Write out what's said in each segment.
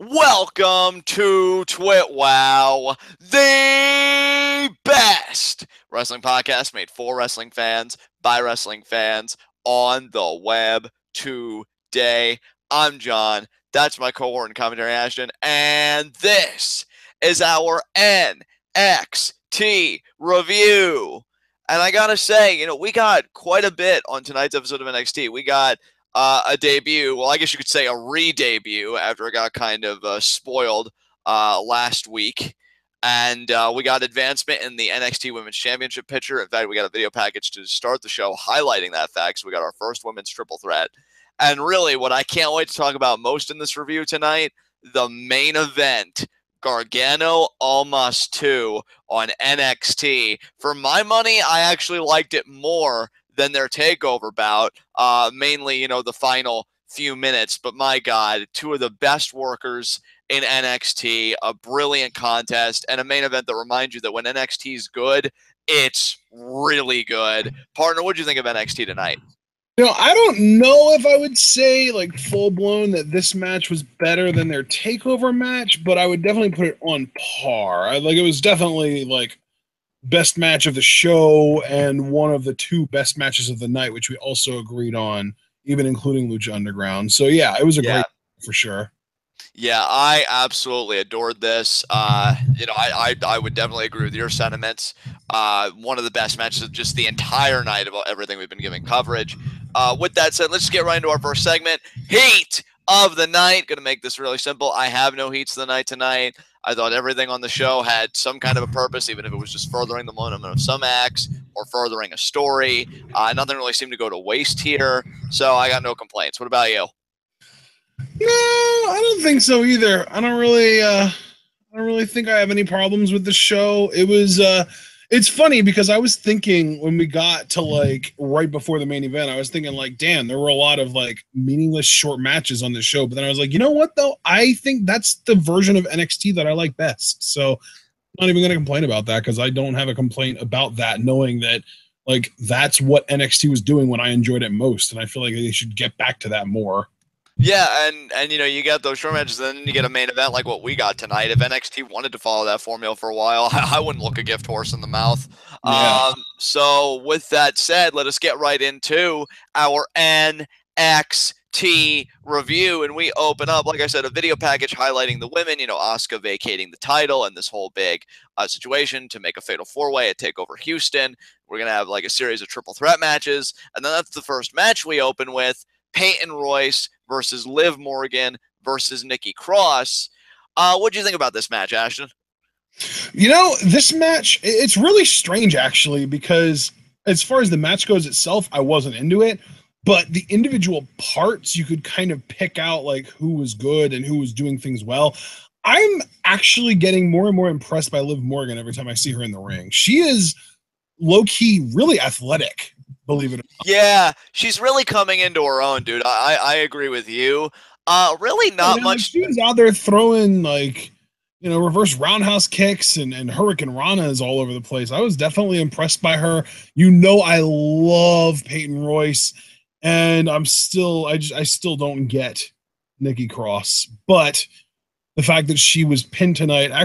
Welcome to TWitWoW, the best wrestling podcast made for wrestling fans, by wrestling fans, on the web today. I'm John, that's my cohort and commentary Ashton, and this is our NXT review. And I gotta say, we got quite a bit on tonight's episode of NXT. We got a debut. Well, I guess you could say a re-debut after it got kind of spoiled last week. And we got advancement in the NXT Women's Championship picture. In fact, we got a video package to start the show highlighting that fact. So we got our first women's triple threat. And really, what I can't wait to talk about most in this review tonight, the main event, Gargano ALMAS 2 on NXT. For my money, I actually liked it more than their takeover bout, mainly, the final few minutes. But my God, two of the best workers in NXT, a brilliant contest, and a main event that reminds you that when NXT is good, it's really good. Partner, what did you think of NXT tonight? I don't know if I would say like full blown that this match was better than their takeover match, but I would definitely put it on par. It was definitely like best match of the show and one of the two best matches of the night, which we also agreed on, even including Lucha Underground. So yeah, it was a great for sure. Yeah, I absolutely adored this. I would definitely agree with your sentiments. One of the best matches of just the entire night of everything we've been giving coverage. With that said, let's just get right into our first segment. Heat of the night. Going to make this really simple. I have no heats of the night tonight. I thought everything on the show had some kind of a purpose, even if it was just furthering the momentum of some acts or furthering a story. Nothing really seemed to go to waste here, so I got no complaints. What about you? No, I don't think so either. I don't really think I have any problems with the show. It's funny because I was thinking when we got to like right before the main event, I was thinking like, damn, there were a lot of like meaningless short matches on the show. But then I was like, you know what though? I think that's the version of NXT that I like best. So I'm not even going to complain about that because I don't have a complaint about that, knowing that like that's what NXT was doing when I enjoyed it most. And I feel like they should get back to that more. Yeah, and you get those short matches, then you get a main event like what we got tonight. If NXT wanted to follow that formula for a while, I wouldn't look a gift horse in the mouth. Yeah. So with that said, let us get right into our NXT review, and we open up, like I said, a video package highlighting the women. Asuka vacating the title and this whole big situation to make a fatal four-way at TakeOver Houston. We're gonna have like a series of triple threat matches, and then that's the first match we open with. Peyton Royce versus Liv Morgan versus Nikki Cross. What do you think about this match, Ashton? This match, it's really strange, actually, because as far as the match goes itself, I wasn't into it. But the individual parts, you could kind of pick out like who was good and who was doing things well. I'm actually getting more and more impressed by Liv Morgan every time I see her in the ring. She is low-key really athletic. Believe it or not. Yeah, she's really coming into her own, dude. I agree with you. Really not much. She was out there throwing like, reverse roundhouse kicks and Hurricane Ranas all over the place. I was definitely impressed by her. I love Peyton Royce, and I still don't get Nikki Cross. But the fact that she was pinned tonight, I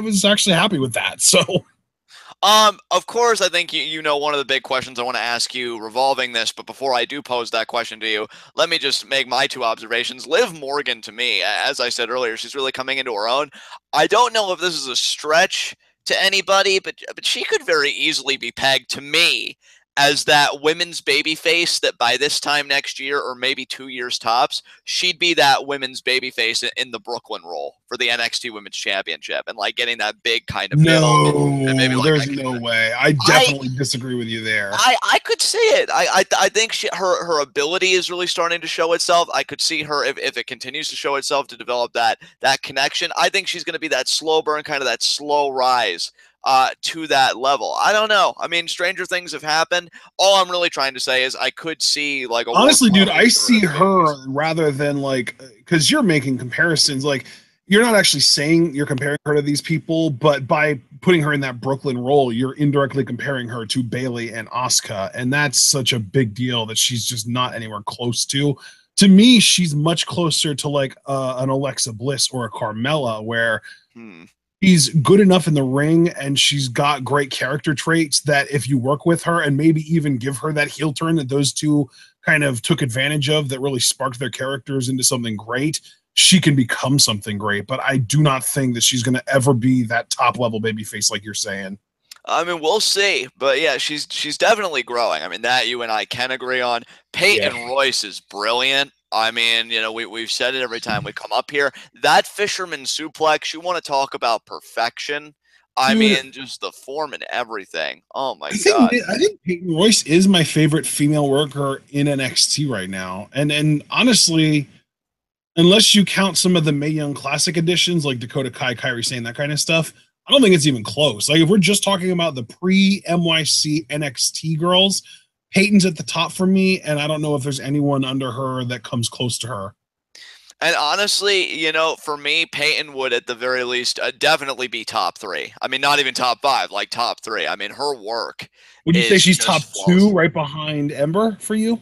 was actually happy with that. So. Of course, I think one of the big questions I want to ask you revolving this, but before I do pose that question to you, let me just make my two observations. Liv Morgan, to me, as I said earlier, she's really coming into her own. I don't know if this is a stretch to anybody, but she could very easily be pegged to me as that women's babyface that by this time next year, or maybe 2 years tops, she'd be that women's babyface in the Brooklyn role for the NXT Women's Championship and like getting that big kind of build. And maybe like there's no way. I definitely disagree with you there. I could see it. I think her ability is really starting to show itself. I could see her if it continues to show itself to develop that connection. I think she's going to be that slow burn, kind of that slow rise to that level. I don't know. I mean, stranger things have happened. All I'm really trying to say is I could see like a honestly, dude, I see her rather than like, because you're making comparisons, like you're not actually saying you're comparing her to these people, but by putting her in that Brooklyn role, you're indirectly comparing her to Bayley and Asuka, and that's such a big deal that she's just not anywhere close to. To me, she's much closer to like an Alexa Bliss or a Carmella, where she's good enough in the ring and she's got great character traits that if you work with her and maybe even give her that heel turn that those two kind of took advantage of, that really sparked their characters into something great, she can become something great. But I do not think that she's going to ever be that top level babyface like you're saying. I mean, we'll see, but yeah, she's definitely growing. I mean, that you and I can agree on. Peyton Royce is brilliant. I mean, you know, we've said it every time we come up here. That fisherman suplex, you want to talk about perfection? I mean, just the form and everything. Oh my God. I think Peyton Royce is my favorite female worker in NXT right now, and honestly, unless you count some of the Mae Young Classic editions like Dakota Kai, Kairi Sane, that kind of stuff, I don't think it's even close. Like if we're just talking about the pre-NYC NXT girls, Peyton's at the top for me, and I don't know if there's anyone under her that comes close to her. And honestly, you know, for me, Peyton would at the very least definitely be top 3. I mean, not even top 5, like top 3. I mean, her work. Would you say she's top 2 right behind Ember for you?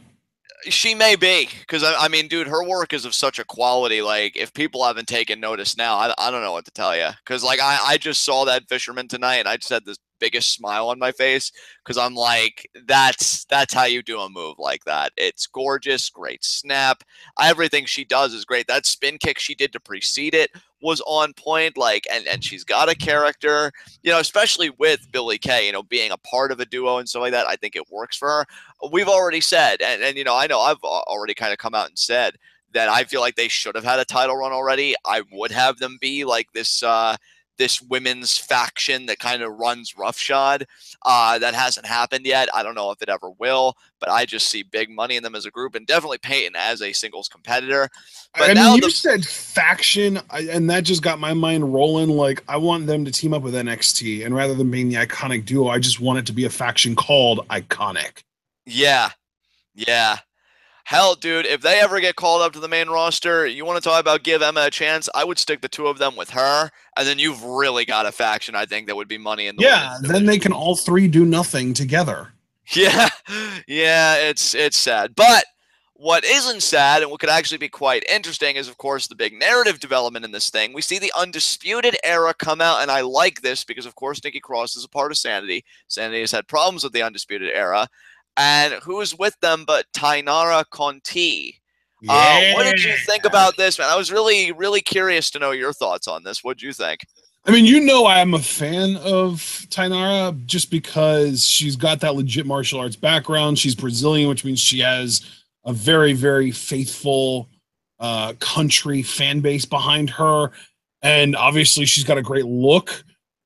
She may be, because I mean, dude, her work is of such a quality. Like, if people haven't taken notice now, I don't know what to tell you. Because, like, I just saw that fisherman tonight, and I just had this biggest smile on my face because I'm like, that's how you do a move like that. It's gorgeous, great snap. Everything she does is great. That spin kick she did to precede it was on point. Like, and she's got a character, you know, especially with Billie Kay, you know, being a part of a duo and stuff like that. I think it works for her. We've already said, and you know I've already kind of come out and said that I feel like they should have had a title run already. I would have them be like this this women's faction that kind of runs roughshod. That hasn't happened yet. I don't know if it ever will, but I just see big money in them as a group, and definitely Peyton as a singles competitor. But I now mean, you said faction, and that just got my mind rolling. Like, I want them to team up with NXT, and rather than being the Iconic Duo, I just want it to be a faction called Iconic. Yeah. Yeah. Hell, dude, if they ever get called up to the main roster, you want to talk about give Emma a chance? I would stick the two of them with her, and then you've really got a faction, I think, that would be money in the Yeah, then they can all three do nothing together. Yeah. Yeah, it's sad. But what isn't sad, and what could actually be quite interesting, is, of course, the big narrative development in this thing. We see the Undisputed Era come out, and I like this because, of course, Nikki Cross is a part of Sanity. Sanity has had problems with the Undisputed Era. And who is with them but Tainara Conti? Yeah. What did you think about this, man? I was really, really curious to know your thoughts on this. What do you think? I mean, you know, I am a fan of Tainara just because she's got that legit martial arts background. She's Brazilian, which means she has a very, very faithful country fan base behind her. And obviously, she's got a great look.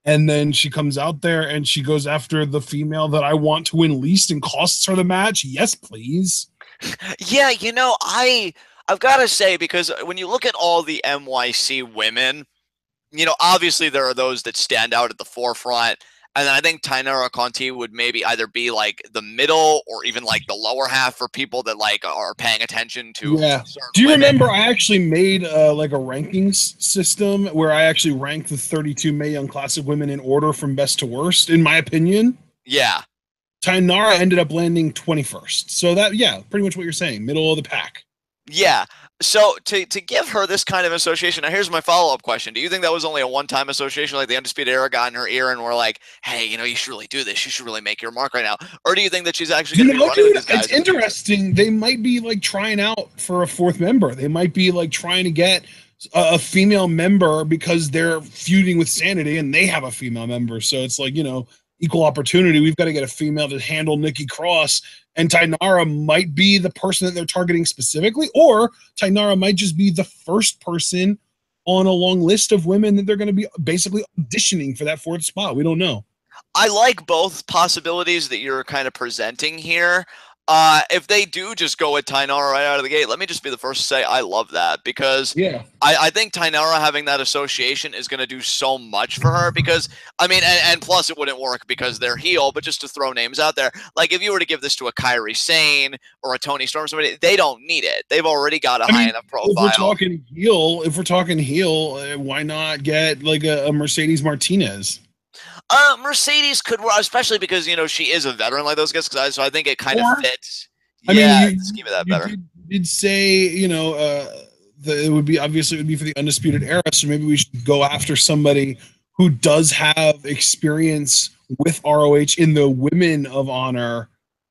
And then she comes out there and she goes after the female that I want to win least and costs her the match. Yes, please. Yeah, you know, I've got to say, because when you look at all the NYC women, you know, obviously there are those that stand out at the forefront. And then I think Tainara Conti would maybe either be like the middle or even like the lower half for people that like are paying attention to. Yeah. Do you remember I actually made like a rankings system where I actually ranked the 32 Mae Young Classic women in order from best to worst, in my opinion? Yeah. Tainara ended up landing 21st. So that, yeah, pretty much what you're saying, middle of the pack. Yeah. So to give her this kind of association, now here's my follow-up question. Do you think that was only a one-time association, like the Undisputed Era got in her ear and we're like, hey, you know, you should really do this. You should really make your mark right now. Or do you think that she's actually going to be running with these guys? It's interesting. They might be like trying out for a fourth member. They might be like trying to get a female member because they're feuding with Sanity and they have a female member. So it's like, you know, equal opportunity. We've got to get a female to handle Nikki Cross, and Tainara might be the person that they're targeting specifically, or Tainara might just be the first person on a long list of women that they're going to be basically auditioning for that fourth spot. We don't know. I like both possibilities that you're kind of presenting here. If they do just go with Tainara right out of the gate, let me just be the first to say I love that, because I think Tainara having that association is going to do so much for her, because, I mean, and plus it wouldn't work because they're heel, but just to throw names out there, like if you were to give this to a Kairi Sane or a Toni Storm, somebody, they don't need it. They've already got a high enough profile. If we're talking heel, why not get like a Mercedes Martinez? Mercedes could, especially because, you know, she is a veteran like those guys, so I think it kind of fits. I mean, just give me that better. did say, you know, it would be obviously it would be for the Undisputed Era, so maybe we should go after somebody who does have experience with ROH in the Women of Honor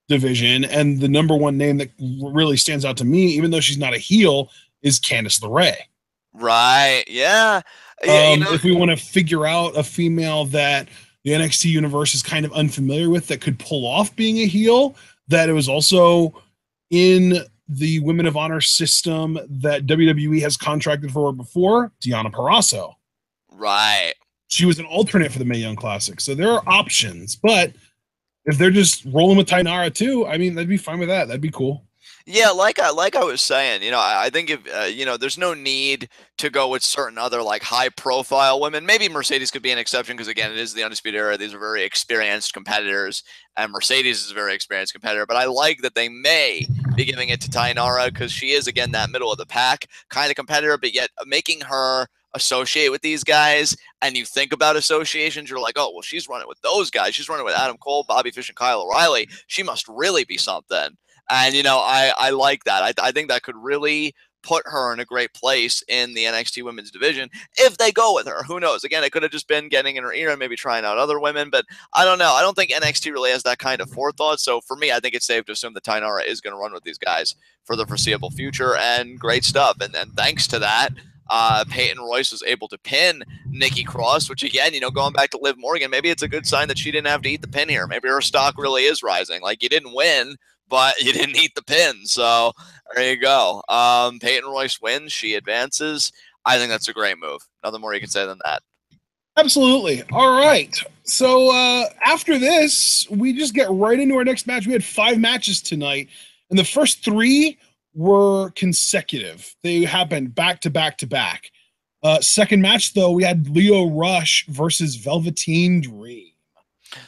division. And the number one name that really stands out to me, even though she's not a heel, is Candice LeRae. Right. Yeah. Yeah. You know, If we want to figure out a female that the NXT universe is kind of unfamiliar with that could pull off being a heel, that it was also in the Women of Honor system that WWE has contracted for before, Deonna Purrazzo. right. She was an alternate for the Mae Young Classic. So there are options, but if they're just rolling with Tainara too, I mean, they'd be fine with that. That'd be cool. Yeah, like I was saying, you know, I think if you know, there's no need to go with certain other like high profile women. Maybe Mercedes could be an exception because again, it is the Undisputed Era. These are very experienced competitors, and Mercedes is a very experienced competitor. But I like that they may be giving it to Tainara because she is again that middle of the pack kind of competitor, but yet making her associate with these guys. And you think about associations, you're like, oh well, she's running with those guys. She's running with Adam Cole, Bobby Fish, and Kyle O'Reilly. She must really be something. And, you know, I like that. I think that could really put her in a great place in the NXT women's division if they go with her. Who knows? Again, it could have just been getting in her ear and maybe trying out other women, but I don't know. I don't think NXT really has that kind of forethought. So for me, I think it's safe to assume that Tainara is going to run with these guys for the foreseeable future, and great stuff. And thanks to that, Peyton Royce was able to pin Nikki Cross, which again, you know, going back to Liv Morgan, maybe it's a good sign that she didn't have to eat the pin here. Maybe her stock really is rising. Like, you didn't win, but you didn't eat the pin. So there you go. Peyton Royce wins. She advances. I think that's a great move. Nothing more you can say than that. Absolutely. All right. So after this, we just get right into our next match. We had 5 matches tonight, and the first 3 were consecutive. They happened back to back to back. Second match, though, we had Lio Rush versus Velveteen Dream.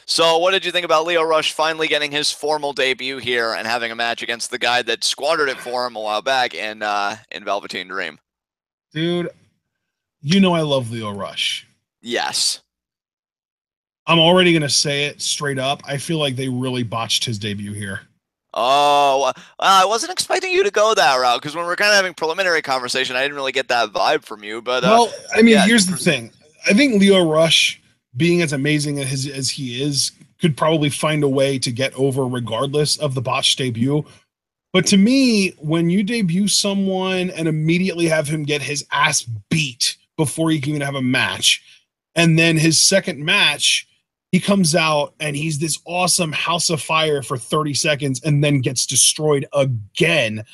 So what did you think about Lio Rush finally getting his formal debut here and having a match against the guy that squandered it for him a while back in Velveteen Dream? Dude, you know I love Lio Rush. Yes. I'm already going to say it straight up. I feel like they really botched his debut here. Oh, I wasn't expecting you to go that route because when we're kind of having preliminary conversation, I didn't really get that vibe from you. But well, I mean, yeah, here's the thing. I think Lio Rush, being as amazing as he is, could probably find a way to get over regardless of the botched debut. But to me, when you debut someone and immediately have him get his ass beat before he can even have a match, and then his second match, he comes out and he's this awesome house of fire for 30 seconds and then gets destroyed again.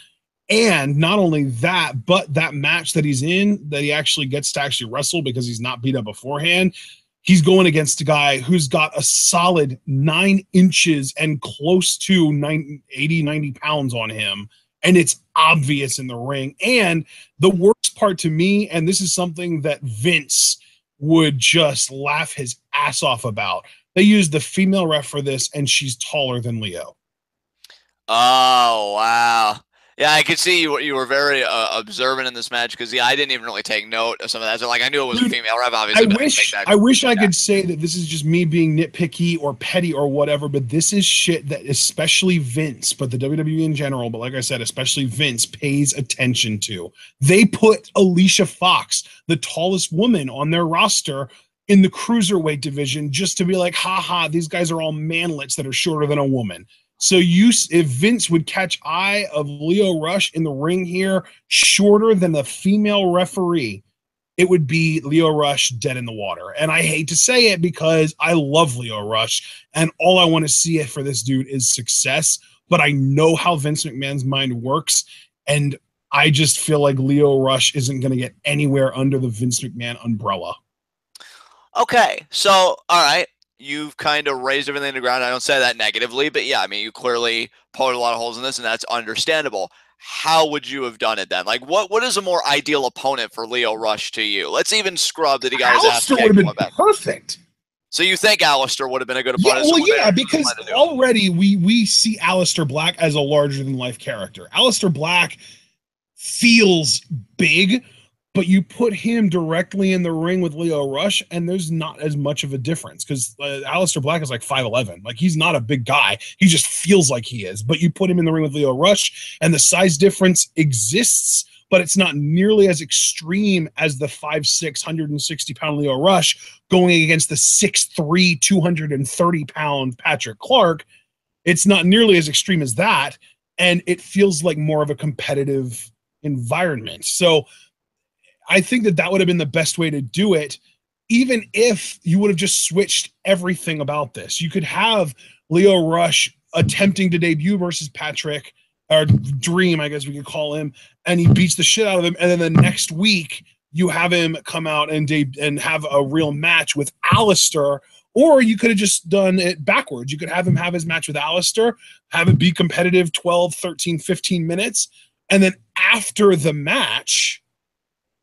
And not only that, but that match that he's in, that he actually gets to actually wrestle because he's not beat up beforehand, he's going against a guy who's got a solid 9 inches and close to 90 pounds on him. And it's obvious in the ring. And the worst part to me, and this is something that Vince would just laugh his ass off about, they used the female ref for this, and she's taller than Lio. Oh, wow. Yeah, I could see you were very observant in this match because I didn't even really take note of some of that. So like I knew it was a female ref, obviously. I wish I could say that this is just me being nitpicky or petty or whatever, but this is shit that especially Vince, but the WWE in general, but like I said, especially Vince pays attention to. They put Alicia Fox, the tallest woman on their roster, in the cruiserweight division just to be like, haha, these guys are all manlets that are shorter than a woman. So if Vince would catch eye of Lio Rush in the ring here, shorter than the female referee, it would be Lio Rush dead in the water. And I hate to say it because I love Lio Rush, and all I want to see for this dude is success. But I know how Vince McMahon's mind works, and I just feel like Lio Rush isn't going to get anywhere under the Vince McMahon umbrella. Okay, so all right, you've kind of raised everything to the ground. I don't say that negatively, but yeah, I mean, you clearly poked a lot of holes in this, and that's understandable. How would you have done it then? Like, what is a more ideal opponent for Lio Rush to you? Let's even scrub that he got his ass kicked. Would have been perfect. So you think Aleister would have been a good opponent? Yeah, well, yeah, because already we see Aleister Black as a larger-than-life character. Aleister Black feels big, but you put him directly in the ring with Lio Rush, and there's not as much of a difference because Aleister Black is like 5'11". Like, he's not a big guy. He just feels like he is. But you put him in the ring with Lio Rush, and the size difference exists, but it's not nearly as extreme as the 5'6", 160-pound Lio Rush going against the 6'3", 230-pound Patrick Clark. It's not nearly as extreme as that, and it feels like more of a competitive environment. So I think that that would have been the best way to do it, even if you would have just switched everything about this. You could have Lio Rush attempting to debut versus Patrick, or Dream, I guess we could call him, and he beats the shit out of him. And then the next week, you have him come out and have a real match with Aleister. Or you could have just done it backwards. You could have him have his match with Aleister, have it be competitive 12, 13, 15 minutes. And then after the match,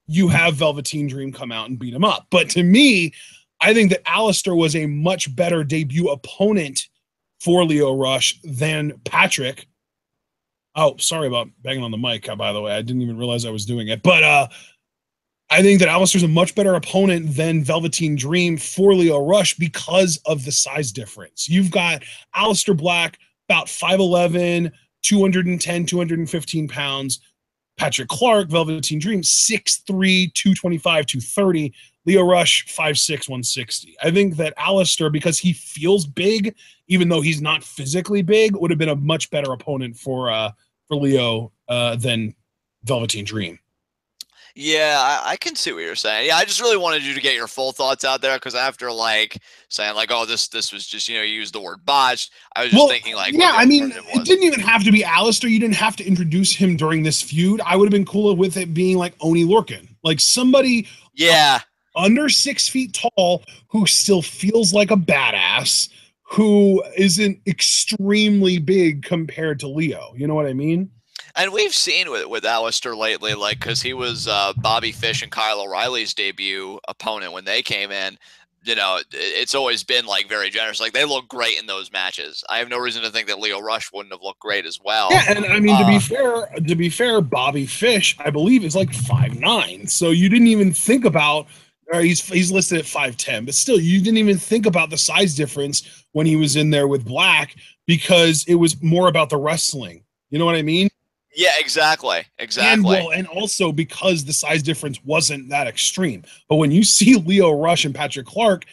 you have Velveteen Dream come out and beat him up. But to me, I think that Aleister was a much better debut opponent for Lio Rush than Patrick. Oh, sorry about banging on the mic, by the way. I didn't even realize I was doing it. But I think that Aleister's a much better opponent than Velveteen Dream for Lio Rush because of the size difference. You've got Aleister Black, about 5'11", 210, 215 pounds. Patrick Clark, Velveteen Dream, 6'3", 225, 230. Lio Rush, 5'6", 160. I think that Aleister, because he feels big, even though he's not physically big, would have been a much better opponent for Lio than Velveteen Dream. Yeah, I can see what you're saying. Yeah, I just really wanted you to get your full thoughts out there because after like saying like, oh, this was just, you use the word botched. I was just thinking like, yeah, I mean, it didn't even have to be Aleister. You didn't have to introduce him during this feud. I would have been cooler with it being like Oni Lorcan, like somebody, under 6 feet tall who still feels like a badass, who isn't extremely big compared to Lio. You know what I mean? And we've seen with Aleister lately, like, because he was Bobby Fish and Kyle O'Reilly's debut opponent when they came in. It's always been like very generous. Like, they look great in those matches. I have no reason to think that Lio Rush wouldn't have looked great as well. Yeah, and I mean, to be fair, Bobby Fish, I believe, is like 5'9". So you didn't even think about, or he's listed at 5'10", but still, you didn't even think about the size difference when he was in there with Black because it was more about the wrestling. You know what I mean? Yeah, exactly. And also because the size difference wasn't that extreme. But when you see Lio Rush and Patrick Clark,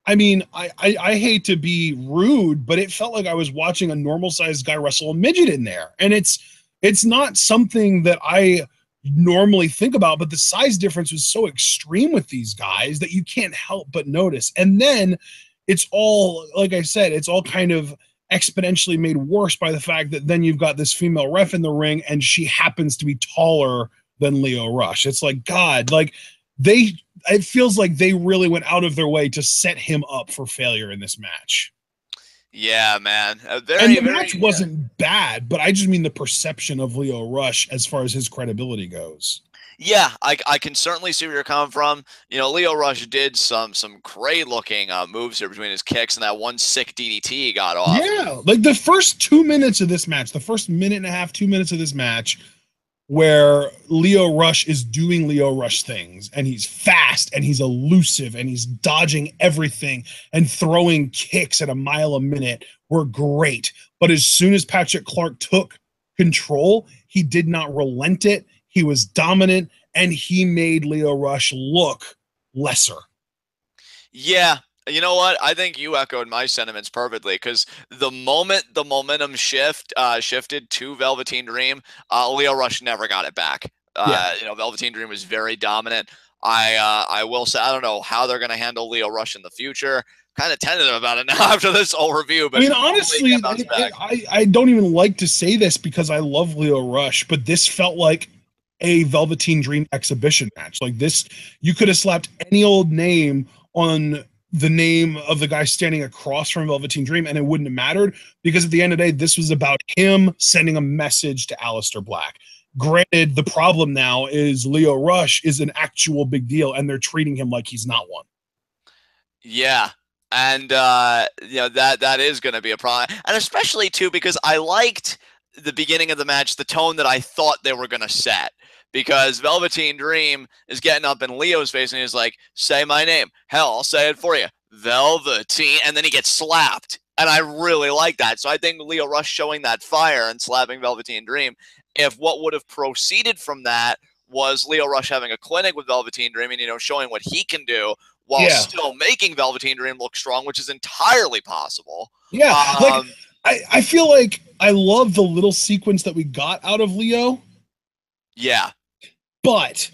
I mean, I hate to be rude, but it felt like I was watching a normal sized guy wrestle a midget in there. And it's not something that I normally think about, but the size difference was so extreme with these guys that you can't help but notice. And then it's all, like I said, it's all kind of exponentially made worse by the fact that then you've got this female ref in the ring and she happens to be taller than Lio Rush. It's like, God, like it feels like they really went out of their way to set him up for failure in this match. Yeah, man. The match wasn't bad, but I just mean the perception of Lio Rush as far as his credibility goes. Yeah, I can certainly see where you're coming from. Lio Rush did some great looking moves here between his kicks and that one sick DDT he got off. Yeah, like the first 2 minutes of this match, the first minute and a half, 2 minutes of this match, where Lio Rush is doing Lio Rush things, and he's fast and he's elusive and he's dodging everything and throwing kicks at a mile a minute, were great. But as soon as Patrick Clark took control, he did not relent it. He was dominant, and he made Lio Rush look lesser. Yeah, you know what? I think you echoed my sentiments perfectly because the moment the momentum shifted to Velveteen Dream, Lio Rush never got it back. Velveteen Dream was very dominant. I will say, I don't know how they're going to handle Lio Rush in the future. Kind of tentative about it now after this whole review. But I mean, honestly, I don't even like to say this because I love Lio Rush, but this felt like a Velveteen Dream exhibition match. Like this, you could have slapped any old name on the name of the guy standing across from Velveteen Dream and it wouldn't have mattered, because at the end of the day, this was about him sending a message to Aleister Black. Granted, the problem now is Lio Rush is an actual big deal and they're treating him like he's not one. Yeah. And that is going to be a problem, and especially too because I liked the beginning of the match, the tone that I thought they were going to set, because Velveteen Dream is getting up in Leo's face and he's like, say my name. Hell, I'll say it for you. Velveteen. And then he gets slapped. And I really like that. So I think Lio Rush showing that fire and slapping Velveteen Dream, if what would have proceeded from that was Lio Rush having a clinic with Velveteen Dream and, you know, showing what he can do while still making Velveteen Dream look strong, which is entirely possible. Yeah, like I feel like I love the little sequence that we got out of Leo. Yeah. But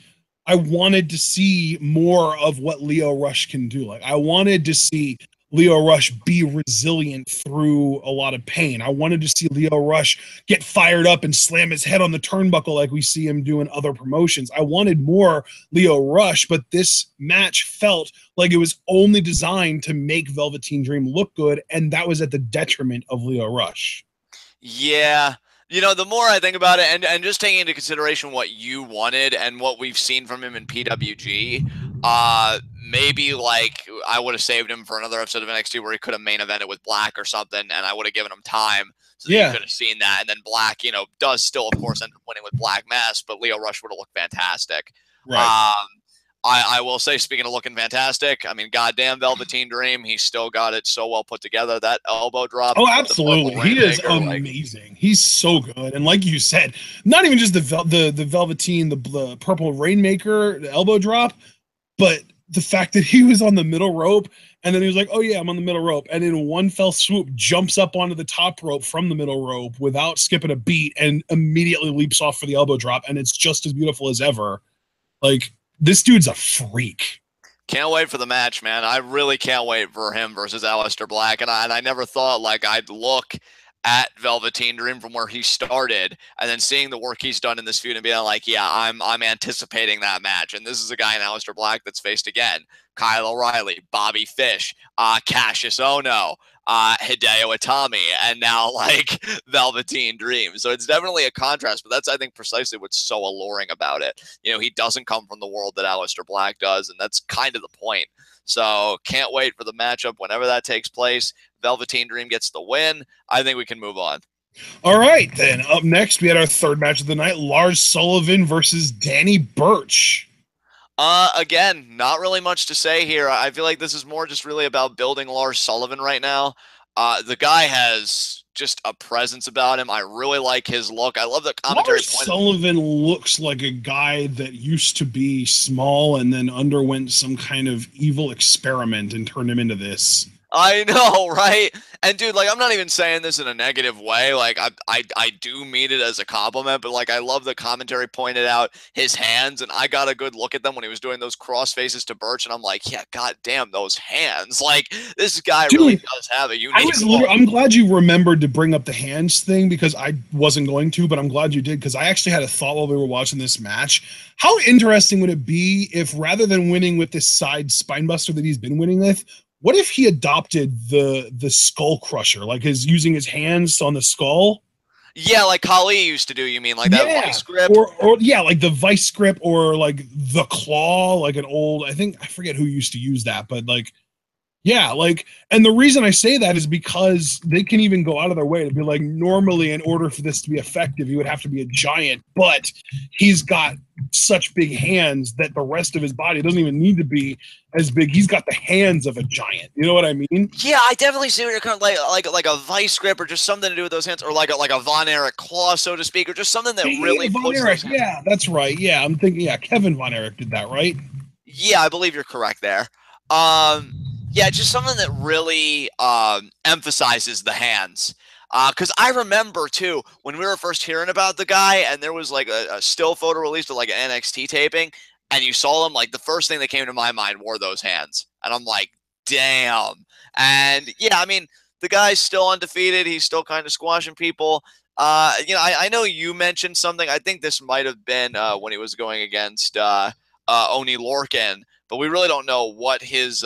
I wanted to see more of what Lio Rush can do. Like, I wanted to see Lio Rush be resilient through a lot of pain. I wanted to see Lio Rush get fired up and slam his head on the turnbuckle like we see him do in other promotions. I wanted more Lio Rush, but this match felt like it was only designed to make Velveteen Dream look good, and that was at the detriment of Lio Rush. Yeah. You know, the more I think about it, and just taking into consideration what you wanted and what we've seen from him in PWG, maybe like I would have saved him for another episode of NXT where he could have main evented with Black or something, and I would have given him time so that you could have seen that. And then Black, you know, does still, of course, end up winning with Black Mass, but Lio Rush would have looked fantastic. Right. I will say, speaking of looking fantastic, I mean, goddamn Velveteen Dream, he's still got it so well put together. That elbow drop. Oh, absolutely. He is amazing. Like, he's so good. And like you said, not even just the Velveteen, the purple Rainmaker, the elbow drop, but the fact that he was on the middle rope and then he was like, oh yeah, I'm on the middle rope. And in one fell swoop, jumps up onto the top rope from the middle rope without skipping a beat and immediately leaps off for the elbow drop. And it's just as beautiful as ever. Like, this dude's a freak. Can't wait for the match, man. I really can't wait for him versus Aleister Black. And I never thought like I'd look at Velveteen Dream from where he started and then seeing the work he's done in this feud and being like, yeah, I'm anticipating that match. And this is a guy in Aleister Black that's faced again Kyle O'Reilly, Bobby Fish, Cassius Ohno, Hideo Itami, and now like Velveteen Dream. So it's definitely a contrast, but that's, I think, precisely what's so alluring about it. You know, he doesn't come from the world that Aleister Black does, and that's kind of the point. So can't wait for the matchup whenever that takes place. Velveteen Dream gets the win. I think we can move on. All right, then. Up next, we had our third match of the night, Lars Sullivan versus Danny Burch. Again, not really much to say here. I feel like this is more just really about building Lars Sullivan right now. The guy has just a presence about him. I really like his look. I love the commentary. Lars Sullivan looks like a guy that used to be small and then underwent some kind of evil experiment and turned him into this. I know, right? And dude, like, I'm not even saying this in a negative way. Like, I do mean it as a compliment, but like, I love the commentary pointed out his hands, and I got a good look at them when he was doing those cross faces to Burch, and I'm like, yeah, goddamn those hands! Like, this guy really does have a unique look. I'm glad you remembered to bring up the hands thing because I wasn't going to, but I'm glad you did because I actually had a thought while we were watching this match. How interesting would it be if rather than winning with this side spinebuster that he's been winning with, what if he adopted the skull crusher, like using his hands on the skull? Yeah, like Kali used to do, you mean? Like that vice grip? Or yeah, like the vice grip or like the claw, like an old, I forget who used to use that, but like, yeah, like, and the reason I say that is because they can even go out of their way to be like, normally in order for this to be effective, he would have to be a giant, but he's got such big hands that the rest of his body doesn't even need to be as big. He's got the hands of a giant. You know what I mean? Yeah, I definitely see what you're kind of like a vice grip or just something to do with those hands, or like a Von Erich claw, so to speak, or just something that really Von Erich, yeah, that's right. Yeah, I'm thinking, yeah, Kevin Von Erich did that, right? Yeah, I believe you're correct there. Yeah, just something that really emphasizes the hands. Because I remember, too, when we were first hearing about the guy and there was like a still photo released of like an NXT taping and you saw him, like the first thing that came to my mind were those hands. And I'm like, damn. And yeah, I mean, the guy's still undefeated. He's still kind of squashing people. You know, I know you mentioned something. I think this might have been when he was going against Oni Lorcan. But we really don't know what his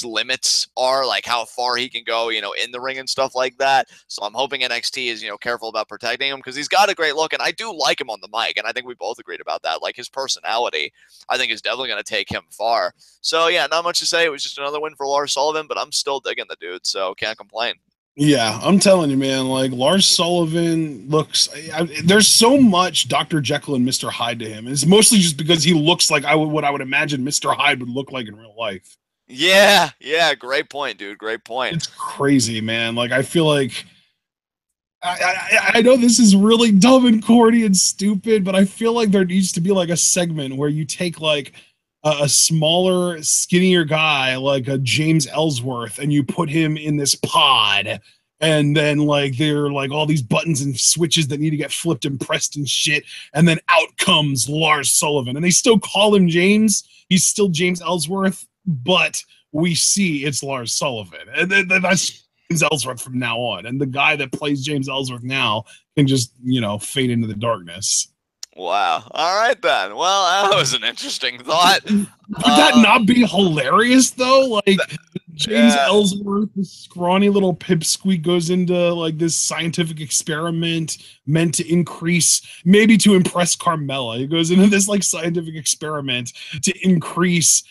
limits are, like how far he can go, you know, in the ring and stuff like that. So I'm hoping NXT is, you know, careful about protecting him because he's got a great look, and I do like him on the mic, and I think we both agreed about that. Like his personality, I think is definitely going to take him far. So yeah, not much to say. It was just another win for Lars Sullivan, but I'm still digging the dude, so can't complain. Yeah, I'm telling you, man. Like Lars Sullivan looks. There's so much Dr. Jekyll and Mr. Hyde to him. It's mostly just because he looks like what I would imagine Mr. Hyde would look like in real life. Yeah, yeah, great point, dude. Great point. It's crazy, man. Like I feel like I know this is really dumb and corny and stupid, but I feel like there needs to be like a segment where you take like a smaller, skinnier guy like a James Ellsworth and you put him in this pod. And then like there are like all these buttons and switches that need to get flipped and pressed and shit. And then out comes Lars Sullivan. And they still call him James. He's still James Ellsworth, but we see it's Lars Sullivan. And that's James Ellsworth from now on. And the guy that plays James Ellsworth now can just, fade into the darkness. Wow. All right then. Well, that was an interesting thought. Would that not be hilarious though? Like James Ellsworth, this scrawny little pipsqueak, goes into like this scientific experiment meant to increase, maybe to impress Carmella. He goes into this like scientific experiment to increase,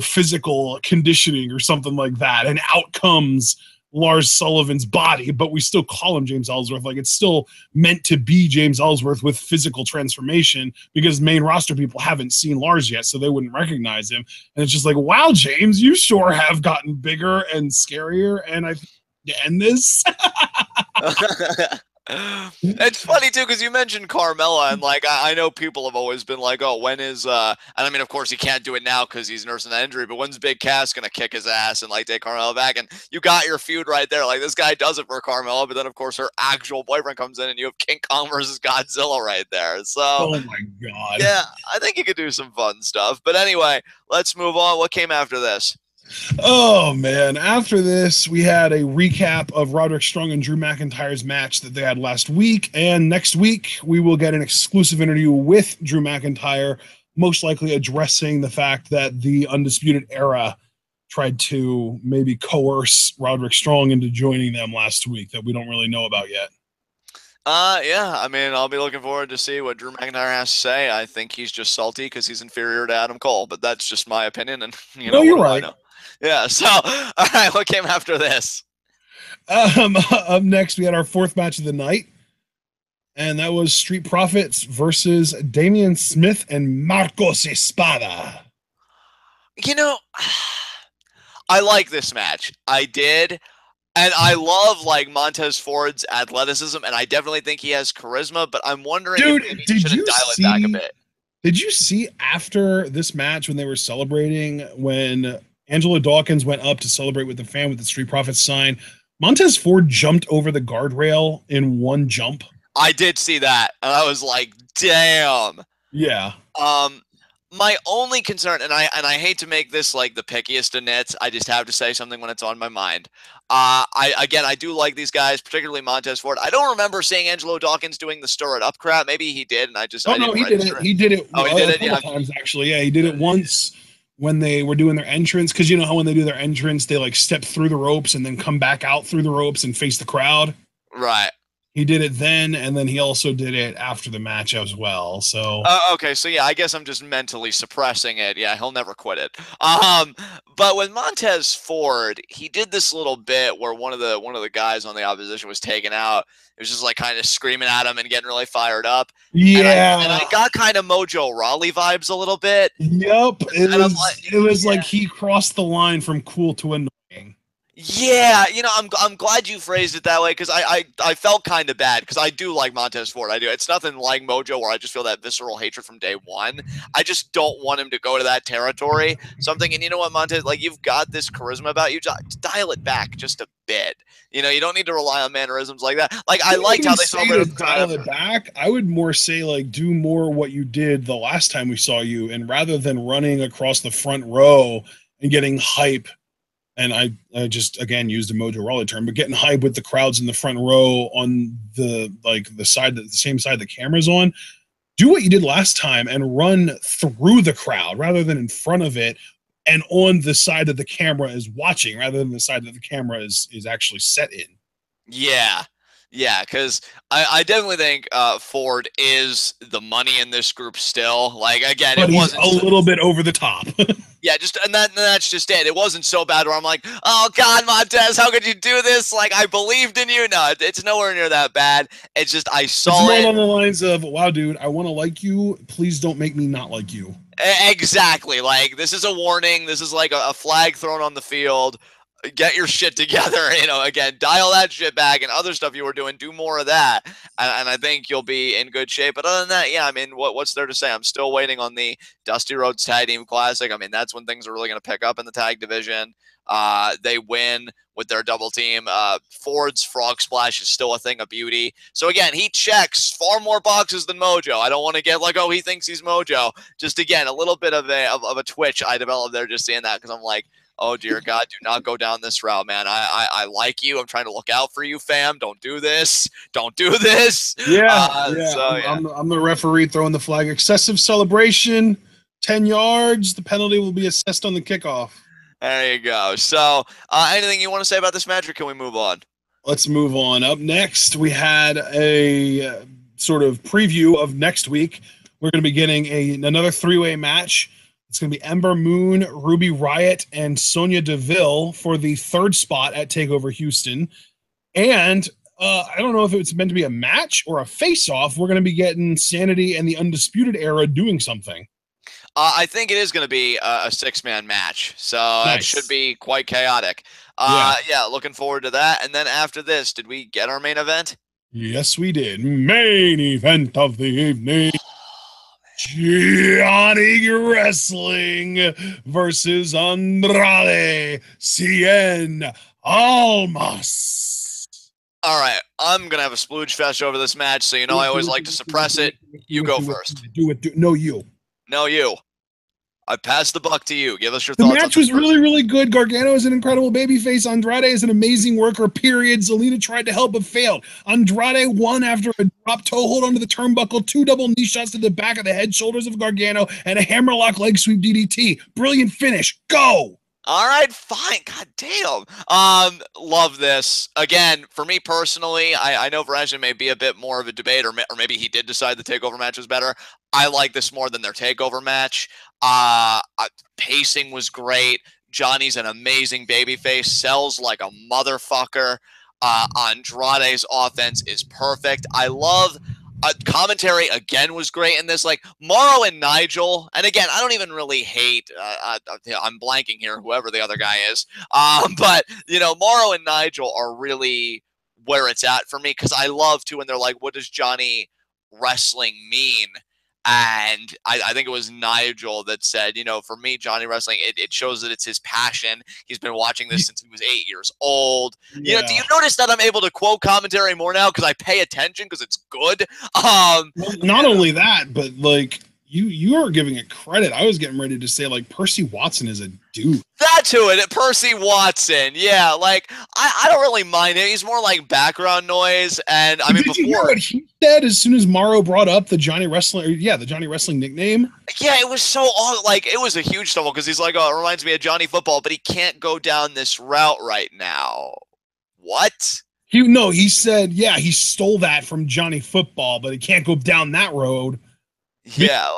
physical conditioning or something like that. And out comes Lars Sullivan's body, but we still call him James Ellsworth. Like it's still meant to be James Ellsworth with physical transformation because main roster people haven't seen Lars yet, so they wouldn't recognize him. And it's just like, wow, James, you sure have gotten bigger and scarier. And I end this. It's funny too because you mentioned Carmella and like I know people have always been like, oh, when is and I mean of course he can't do it now because he's nursing that injury, but when's Big Cass gonna kick his ass and like take Carmella back? And you got your feud right there. Like this guy does it for Carmella, but then of course her actual boyfriend comes in and you have King Kong versus Godzilla right there. So oh my god. Yeah, I think you could do some fun stuff. But anyway, let's move on. What came after this? Oh man, after this we had a recap of Roderick Strong and Drew McIntyre's match that they had last week, and next week we will get an exclusive interview with Drew McIntyre, most likely addressing the fact that the Undisputed Era tried to maybe coerce Roderick Strong into joining them last week that we don't really know about yet. Yeah, I mean, I'll be looking forward to see what Drew McIntyre has to say. I think he's just salty because he's inferior to Adam Cole, but that's just my opinion, and you're right. Yeah, so, all right, what came after this? Up next, we had our fourth match of the night, and that was Street Profits versus Damian Smith and Marcos Espada. I like this match. I did, and I love, like, Montez Ford's athleticism, and I definitely think he has charisma, but I'm wondering if maybe he should dial it back a bit. Did you see after this match when they were celebrating, when Angelo Dawkins went up to celebrate with the fan with the Street Profits sign, Montez Ford jumped over the guardrail in one jump? I did see that, and I was like, damn. Yeah. My only concern, and I hate to make this like the pickiest of nits, I just have to say something when it's on my mind. I do like these guys, particularly Montez Ford. I don't remember seeing Angelo Dawkins doing the stir it up crap. Maybe he did, and I just no, he did it. He did it. Oh, he did it. Yeah, times actually. Yeah, he did it once when they were doing their entrance, because you know how when they do their entrance, they like step through the ropes and then come back out through the ropes and face the crowd. Right. He did it then, and then he also did it after the match as well. So okay, so yeah, I guess I'm just mentally suppressing it. Yeah, he'll never quit it. But with Montez Ford, he did this little bit where one of the guys on the opposition was taken out. It was just like kind of screaming at him and getting really fired up. Yeah, and I got kind of Mojo Rawley vibes a little bit. Yep, it was like he crossed the line from cool to annoying. Yeah, I'm glad you phrased it that way because I felt kind of bad because I do like Montez Ford. I do. It's nothing like Mojo where I just feel that visceral hatred from day one. I just don't want him to go to that territory. So I'm thinking, you know what, Montez, like you've got this charisma about you. Just dial it back just a bit. You don't need to rely on mannerisms like that. Like I liked how they celebrated. Dial it back. I would more say like do more what you did the last time we saw you, and rather than running across the front row and getting hype. And I just again used a Mojo Rawley term, but getting hype with the crowds in the front row on the same side the camera's on. Do what you did last time and run through the crowd rather than in front of it and on the side that the camera is watching rather than the side that the camera is actually set in. Yeah. Yeah, because I definitely think Ford is the money in this group still. Like, again, But it he's wasn't a so, little bit over the top. yeah, just and that's just it. It wasn't so bad where I'm like, oh God, Montez, how could you do this? Like, I believed in you. No, it's nowhere near that bad. It's just I It's saw more it. along the lines of, wow, dude, I want to like you. Please don't make me not like you. Exactly. Like, this is a warning. This is like a flag thrown on the field. Get your shit together. Again, dial that shit back, and other stuff you were doing, do more of that. And I think you'll be in good shape. But other than that, yeah, I mean, what's there to say? I'm still waiting on the Dusty Rhodes Tag Team Classic. I mean, that's when things are really going to pick up in the tag division. They win with their double team. Ford's Frog Splash is still a thing of beauty. So again, he checks far more boxes than Mojo. I don't want to get like, oh, he thinks he's Mojo. Just again, a little bit of a twitch I developed there just seeing that, because I'm like, oh dear God, do not go down this route, man. I like you. I'm trying to look out for you, fam. Don't do this. Don't do this. Yeah, So yeah. I'm the referee throwing the flag. Excessive celebration, 10 yards. The penalty will be assessed on the kickoff. There you go. So anything you want to say about this match, or can we move on? Let's move on. Up next, we had a sort of preview of next week. We're going to be getting another three-way match. It's going to be Ember Moon, Ruby Riott, and Sonya Deville for the third spot at TakeOver Houston. And I don't know if it's meant to be a match or a face-off. We're going to be getting Sanity and the Undisputed Era doing something. I think it is going to be a six-man match, so Nice. it should be quite chaotic. Yeah, looking forward to that. And then after this, did we get our main event? Yes, we did. Main event of the evening. Johnny Wrestling versus Andrade Cien Almas. All right, I'm going to have a splooge fest over this match, so I always like to suppress it. You go first. Do it. No, you. No, you. I pass the buck to you. Give us your The thoughts. match was really, really good. Gargano is an incredible babyface. Andrade is an amazing worker, period. Zelina tried to help but failed. Andrade won after a drop toe hold onto the turnbuckle, 2 double knee shots to the back of the head, shoulders of Gargano, and a hammerlock leg sweep DDT. Brilliant finish. Go! All right, fine. God damn. Love this. Again, for me personally, I know Verizon may be a bit more of a debate, or maybe he did decide the TakeOver match was better. I like this more than their TakeOver match. Pacing was great. Johnny's an amazing babyface, sells like a motherfucker. Andrade's offense is perfect. I love commentary again was great in this. Like Morrow and Nigel, and again, I don't even really hate. I'm blanking here, whoever the other guy is. But Morrow and Nigel are really where it's at for me, because I love to when they're like, "What does Johnny wrestling mean?" And I think it was Nigel that said, for me, Johnny Wrestling, it shows that it's his passion. He's been watching this since he was 8 years old. Yeah. Do you notice that I'm able to quote commentary more now because I pay attention because it's good? Well, not only that, but like you are giving it credit. I was getting ready to say like Percy Watson is a dude. That's who it is, Percy Watson. Yeah, like I don't really mind him. He's more like background noise. And I mean, Did you hear what he said as soon as Morrow brought up the Johnny Wrestling? Yeah, the Johnny Wrestling nickname. Yeah, it was so like it was a huge stumble because he's like, oh, it reminds me of Johnny Football, but he can't go down this route right now. What? He said, yeah, he stole that from Johnny Football, but he can't go down that road. Yeah.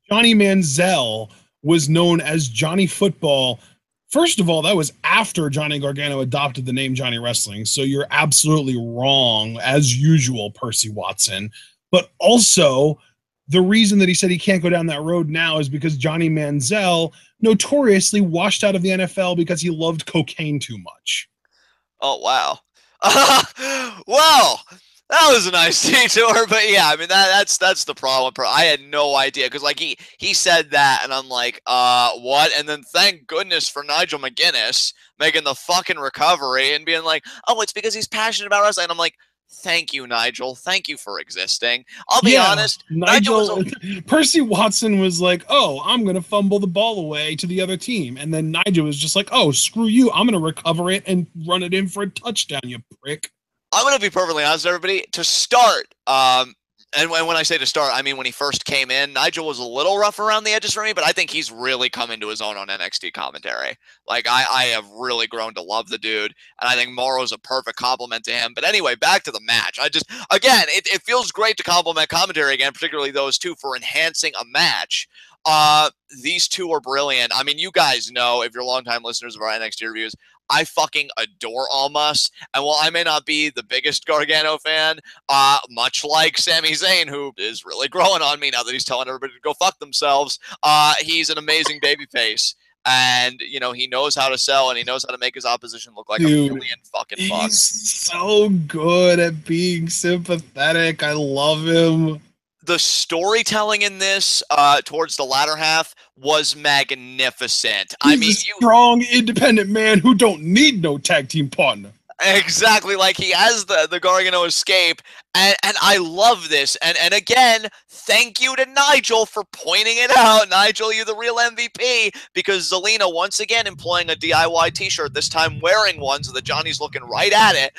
Johnny Manziel was known as Johnny Football. First of all, that was after Johnny Gargano adopted the name Johnny Wrestling. So you're absolutely wrong, as usual, Percy Watson. But also, the reason that he said he can't go down that road now is because Johnny Manziel notoriously washed out of the NFL because he loved cocaine too much. Oh, wow. Well, that was a nice detour, but yeah, I mean that's the problem. I had no idea because like he said that, and I'm like, what? And then thank goodness for Nigel McGuinness making the fucking recovery and being like, oh, it's because he's passionate about wrestling. And I'm like, thank you, Nigel. Thank you for existing. I'll be honest. Percy Watson was like, oh, I'm going to fumble the ball away to the other team. And then Nigel was just like, oh, screw you. I'm going to recover it and run it in for a touchdown, you prick. I'm going to be perfectly honest with everybody. To start, and And when I say to start, I mean when he first came in, Nigel was a little rough around the edges for me, but I think he's really come into his own on NXT commentary. Like, I have really grown to love the dude, and I think Morrow's a perfect compliment to him. But anyway, back to the match. Again, it feels great to compliment commentary again, particularly those two, for enhancing a match. These two are brilliant. I mean, you guys know, if you're longtime listeners of our NXT reviews, I fucking adore Almas. And while I may not be the biggest Gargano fan, much like Sami Zayn, who is really growing on me now that he's telling everybody to go fuck themselves, he's an amazing babyface. And, you know, he knows how to sell, and he knows how to make his opposition look like a million fucking bucks. He's so good at being sympathetic. I love him. The storytelling in this towards the latter half was magnificent. He's a strong, independent man who don't need no tag team partner. Exactly, like he has the Gargano escape, and I love this. And again, thank you to Nigel for pointing it out. Nigel, you're the real MVP, because Zelina once again employing a DIY t-shirt, this time wearing one so that Johnny's looking right at it.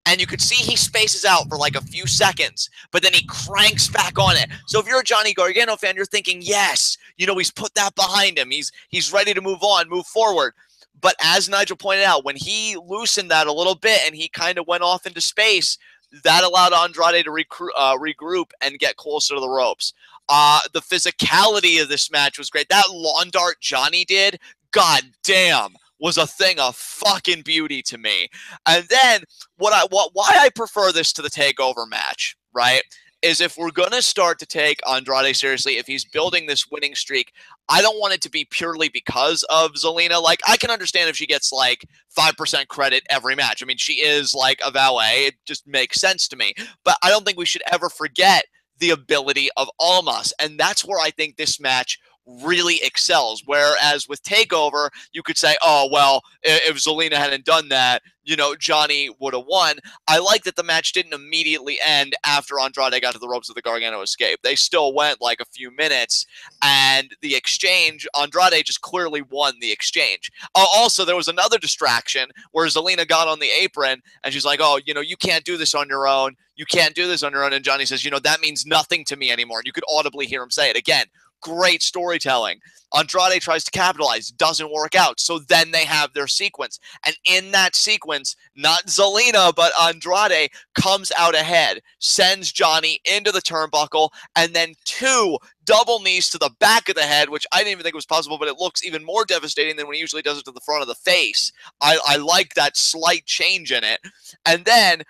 And you could see he spaces out for like a few seconds, but then he cranks back on it. So if you're a Johnny Gargano fan, you're thinking, yes, you know, he's put that behind him. He's ready to move on, move forward. But as Nigel pointed out, when he loosened that a little bit and he kind of went off into space, that allowed Andrade to regroup and get closer to the ropes. The physicality of this match was great. That lawn dart Johnny did, god damn, was a thing of fucking beauty to me. And then why I prefer this to the TakeOver match, right, is if we're going to start to take Andrade seriously, if he's building this winning streak, I don't want it to be purely because of Zelina. Like, I can understand if she gets like 5% credit every match. I mean, she is like a valet. It just makes sense to me. But I don't think we should ever forget the ability of Almas. And that's where I think this match really excels. Whereas with TakeOver, you could say, oh, well, if Zelina hadn't done that, you know, Johnny would have won. I like that the match didn't immediately end after Andrade got to the ropes of the Gargano escape. They still went like a few minutes, and the exchange, Andrade just clearly won the exchange. Also, there was another distraction where Zelina got on the apron, and she's like, oh, you know, you can't do this on your own. You can't do this on your own. And Johnny says, you know, that means nothing to me anymore. And you could audibly hear him say it again. Great storytelling. Andrade tries to capitalize, doesn't work out. So then they have their sequence. And in that sequence, not Zelina, but Andrade comes out ahead, sends Johnny into the turnbuckle, and then 2 double knees to the back of the head, which I didn't even think was possible, but it looks even more devastating than when he usually does it to the front of the face. I like that slight change in it. And then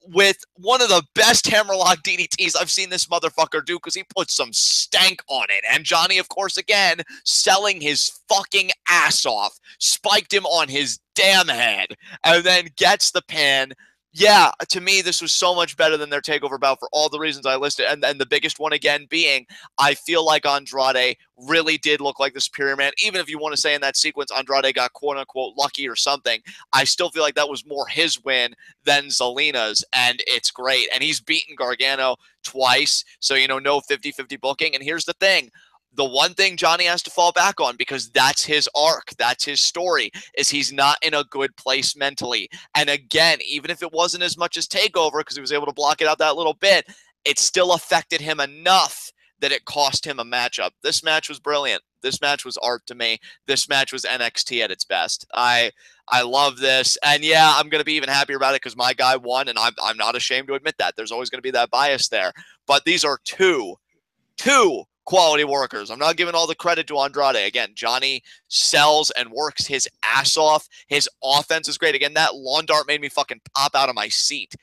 with one of the best hammerlock DDTs I've seen this motherfucker do, because he put some stank on it. And Johnny, of course, again, selling his fucking ass off, spiked him on his damn head, and then gets the pin. Yeah, to me, this was so much better than their TakeOver bout for all the reasons I listed. And the biggest one, again, being I feel like Andrade really did look like the superior man. Even if you want to say in that sequence Andrade got quote-unquote lucky or something, I still feel like that was more his win than Zelina's, and it's great. And he's beaten Gargano twice, so, you know, no 50-50 booking. And here's the thing. The one thing Johnny has to fall back on, because that's his arc, that's his story, is he's not in a good place mentally. And again, even if it wasn't as much as TakeOver, because he was able to block it out that little bit, it still affected him enough that it cost him a matchup. This match was brilliant. This match was art to me. This match was NXT at its best. I love this. And yeah, I'm going to be even happier about it because my guy won, and I'm not ashamed to admit that. There's always going to be that bias there. But these are two quality workers. I'm not giving all the credit to Andrade. Again, Johnny sells and works his ass off. His offense is great. Again, that lawn dart made me fucking pop out of my seat.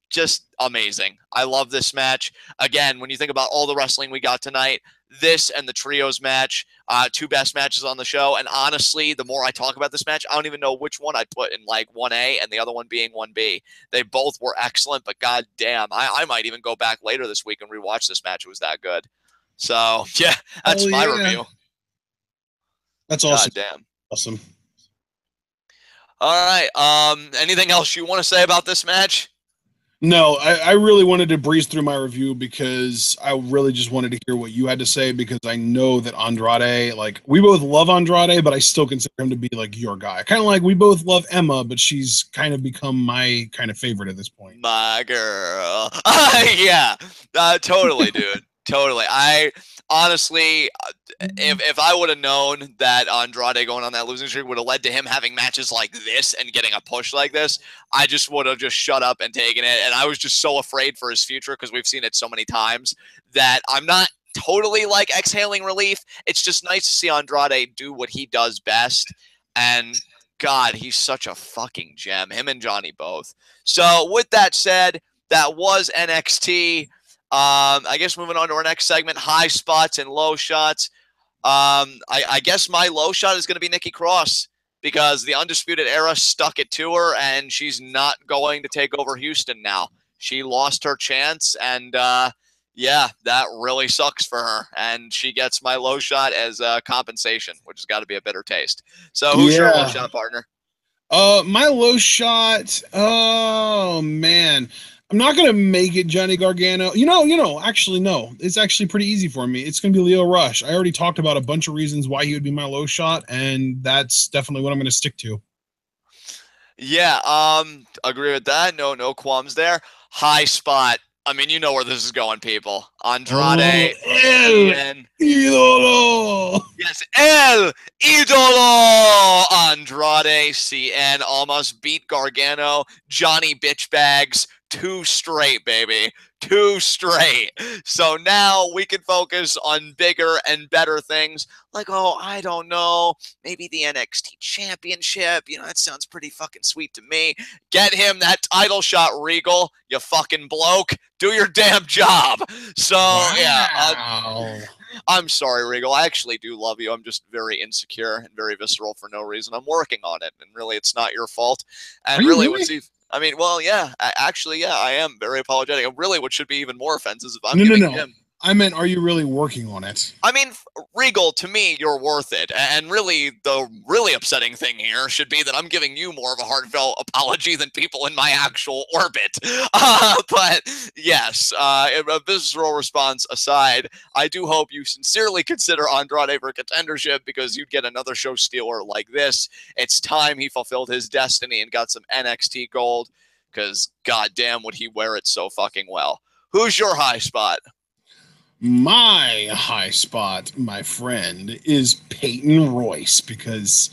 Just amazing. I love this match. Again, when you think about all the wrestling we got tonight, this and the trios match, 2 best matches on the show. And honestly, the more I talk about this match, I don't even know which one I'd put in like 1A and the other one being 1B. They both were excellent, but god damn, I might even go back later this week and rewatch this match. It was that good. So, yeah, that's my review. That's awesome. God damn. Awesome. All right. Anything else you want to say about this match? No, I really wanted to breeze through my review because I really just wanted to hear what you had to say because I know that Andrade, like, we both love Andrade, but I still consider him to be like your guy. Kind of like we both love Emma, but she's kind of become my kind of favorite at this point. My girl. Yeah, totally, dude. Totally. I honestly, if I would have known that Andrade going on that losing streak would have led to him having matches like this and getting a push like this, I just would have just shut up and taken it. And I was just so afraid for his future because we've seen it so many times that I'm not totally like exhaling relief. It's just nice to see Andrade do what he does best. And God, he's such a fucking gem. Him and Johnny both. So with that said, that was NXT. I guess moving on to our next segment, high spots and low shots. I guess my low shot is going to be Nikki Cross because the Undisputed Era stuck it to her, and she's not going to take over Houston now. She lost her chance, and yeah, that really sucks for her. And she gets my low shot as compensation, which has got to be a bitter taste. So who's your low shot, partner? My low shot. Oh man, I'm not gonna make it Johnny Gargano. Actually, no. It's actually pretty easy for me. It's gonna be Leo Rush. I already talked about a bunch of reasons why he would be my low shot, and that's definitely what I'm gonna stick to. Yeah, agree with that. No qualms there. High spot. I mean, you know where this is going, people. Andrade. El Idolo. Yes, El Idolo. Andrade CN almost beat Gargano. Johnny Bitchbags. 2 straight, baby. 2 straight. So now we can focus on bigger and better things. Like, oh, I don't know. Maybe the NXT Championship. That sounds pretty fucking sweet to me. Get him that title shot, Regal. You fucking bloke. Do your damn job. So, wow. Yeah. I'm sorry, Regal. I actually do love you. I'm just very insecure and very visceral for no reason. I'm working on it, and really, it's not your fault. And really, what's well, yeah. Actually, yeah, I am very apologetic. And really, what should be even more offensive is if I'm giving him. I meant, are you really working on it? I mean, Regal, to me, you're worth it. And really, the really upsetting thing here should be that I'm giving you more of a heartfelt apology than people in my actual orbit. But yes, a visceral response aside, I do hope you sincerely consider Andrade for contendership because you'd get another show stealer like this. It's time he fulfilled his destiny and got some NXT gold because goddamn would he wear it so fucking well. Who's your high spot? My high spot, my friend, is Peyton Royce because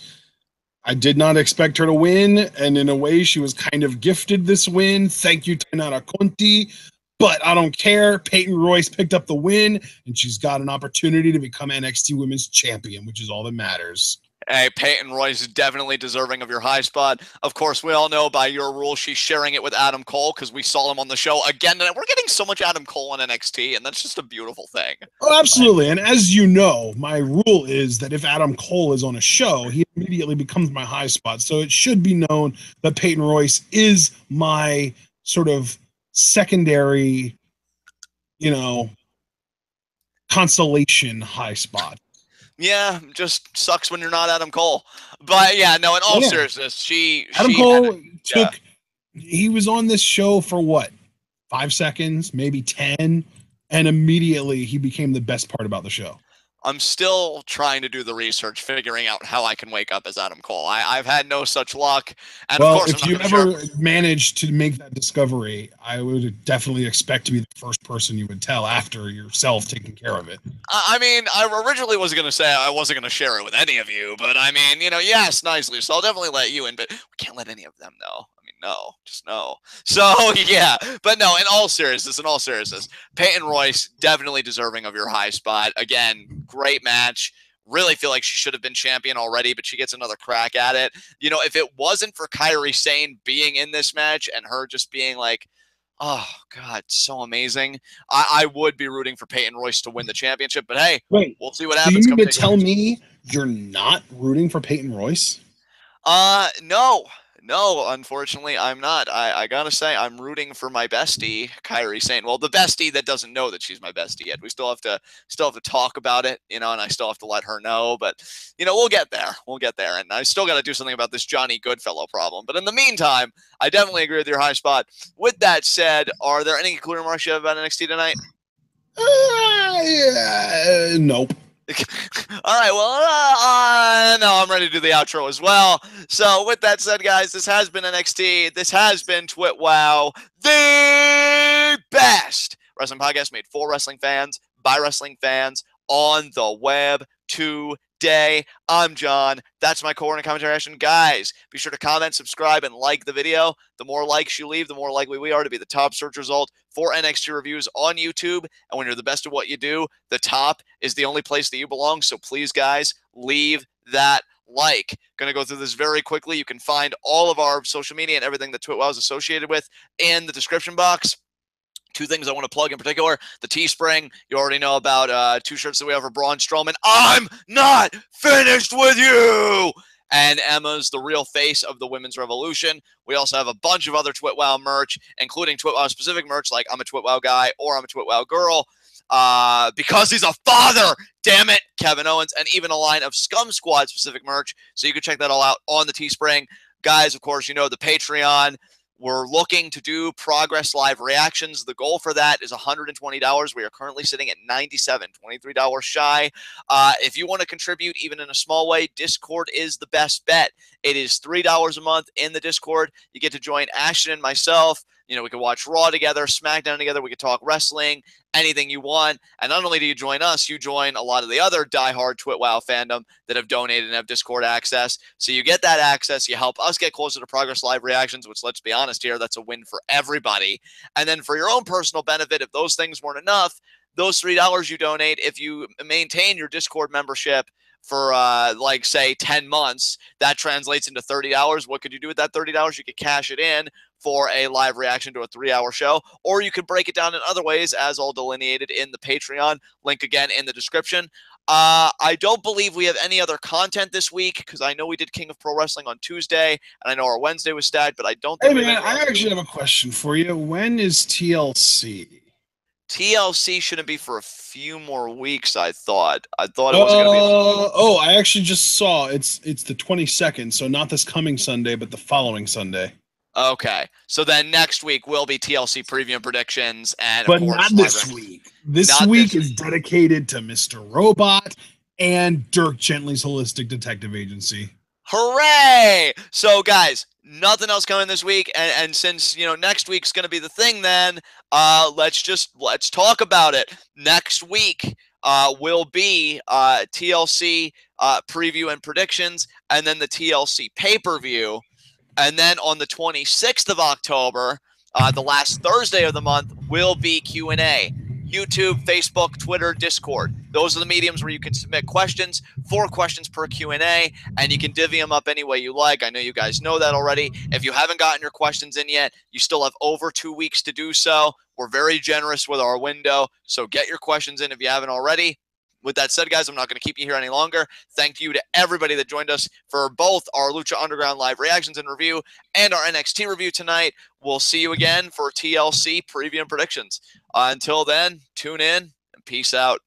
I did not expect her to win, and in a way, she was kind of gifted this win. Thank you, Tainara Conti, but I don't care. Peyton Royce picked up the win, and she's got an opportunity to become NXT Women's Champion, which is all that matters. Hey, Peyton Royce is definitely deserving of your high spot. Of course, we all know by your rule she's sharing it with Adam Cole because we saw him on the show again. And we're getting so much Adam Cole on NXT, and that's just a beautiful thing. Oh, absolutely. And as you know, my rule is that if Adam Cole is on a show, he immediately becomes my high spot. So it should be known that Peyton Royce is my sort of secondary, consolation high spot. Yeah, just sucks when you're not Adam Cole. But yeah, no, in all seriousness, Adam Cole he was on this show for what? 5 seconds, maybe 10, and immediately he became the best part about the show. I'm still trying to do the research, figuring out how I can wake up as Adam Cole. I've had no such luck. And well, of course, if you ever manage to make that discovery, I would definitely expect to be the first person you would tell after yourself taking care of it. I mean, I originally was going to say I wasn't going to share it with any of you, but I mean, yes, nicely. So I'll definitely let you in, but we can't let any of them know. No, just no. So yeah, but no, in all seriousness, Peyton Royce definitely deserving of your high spot. Again, great match. Really feel like she should have been champion already, but she gets another crack at it. If it wasn't for Kairi Sane being in this match and her just being like, oh God, so amazing, I would be rooting for Peyton Royce to win the championship. But hey, we'll see what happens. So you mean to tell me you're not rooting for Peyton Royce? No. No, unfortunately, I'm not. I gotta say, I'm rooting for my bestie, Kyrie Sane. Well, the bestie that doesn't know that she's my bestie yet. We still have to talk about it, and I still have to let her know. But we'll get there. We'll get there, and I still got to do something about this Johnny Goodfellow problem. But in the meantime, I definitely agree with your high spot. With that said, are there any concluding remarks you have about NXT tonight? Yeah, nope. All right, well, no, I'm ready to do the outro as well. So with that said, guys, this has been NXT. This has been TWitWoW, the best wrestling podcast made for wrestling fans, by wrestling fans, on the web today. I'm John. That's my co-owner commentary action. Guys, be sure to comment, subscribe, and like the video. The more likes you leave, the more likely we are to be the top search result for NXT reviews on YouTube. And when you're the best at what you do, the top is the only place that you belong. So please, guys, leave that like. Going to go through this very quickly. You can find all of our social media and everything that TWitWoW is associated with in the description box. Two things I want to plug in particular. The Teespring, you already know about 2 shirts that we have for Braun Strowman. I'm not finished with you! And Emma's the real face of the women's revolution. We also have a bunch of other TWitWoW merch, including TWitWoW specific merch like I'm a TWitWoW guy or I'm a TWitWoW girl. Because he's a father, damn it, Kevin Owens, and even a line of Scum Squad specific merch. So you can check that all out on the Teespring. Guys, of course, the Patreon. We're looking to do Progress Live reactions. The goal for that is $120. We are currently sitting at $97, $23 shy. If you want to contribute, even in a small way, Discord is the best bet. It is $3 a month in the Discord. You get to join Ashton and myself. We could watch Raw together, SmackDown together. We could talk wrestling, anything you want. And not only do you join us, you join a lot of the other diehard TWitWoW fandom that have donated and have Discord access. So you get that access. You help us get closer to Progress Live reactions, which, let's be honest here, that's a win for everybody. And then for your own personal benefit, if those things weren't enough, those $3 you donate, if you maintain your Discord membership for say 10 months, that translates into $30. What could you do with that $30? You could cash it in for a live reaction to a 3-hour show, or you could break it down in other ways, as all delineated in the Patreon. Link again in the description. I don't believe we have any other content this week, because I know we did King of Pro Wrestling on Tuesday, and I know our Wednesday was stacked, but I don't think Hey man, I actually have a question for you. When is TLC? TLC shouldn't be for a few more weeks, I thought. I thought it wasn't going to be. Oh, I actually just saw it's the 22nd, so not this coming Sunday, but the following Sunday. Okay, so then next week will be TLC preview and predictions, and but of course, not this week. This week is dedicated to Mr. Robot and Dirk Gently's Holistic Detective Agency. Hooray! So, guys, nothing else coming this week, and since next week's going to be the thing, then let's talk about it. Next week will be TLC preview and predictions, and then the TLC pay-per-view. And then on the 26th of October, the last Thursday of the month, will be Q&A. YouTube, Facebook, Twitter, Discord. Those are the mediums where you can submit questions, 4 questions per Q&A, and you can divvy them up any way you like. I know you guys know that already. If you haven't gotten your questions in yet, you still have over 2 weeks to do so. We're very generous with our window, so get your questions in if you haven't already. With that said, guys, I'm not going to keep you here any longer. Thank you to everybody that joined us for both our Lucha Underground live reactions and review and our NXT review tonight. We'll see you again for TLC preview and predictions. Until then, tune in and peace out.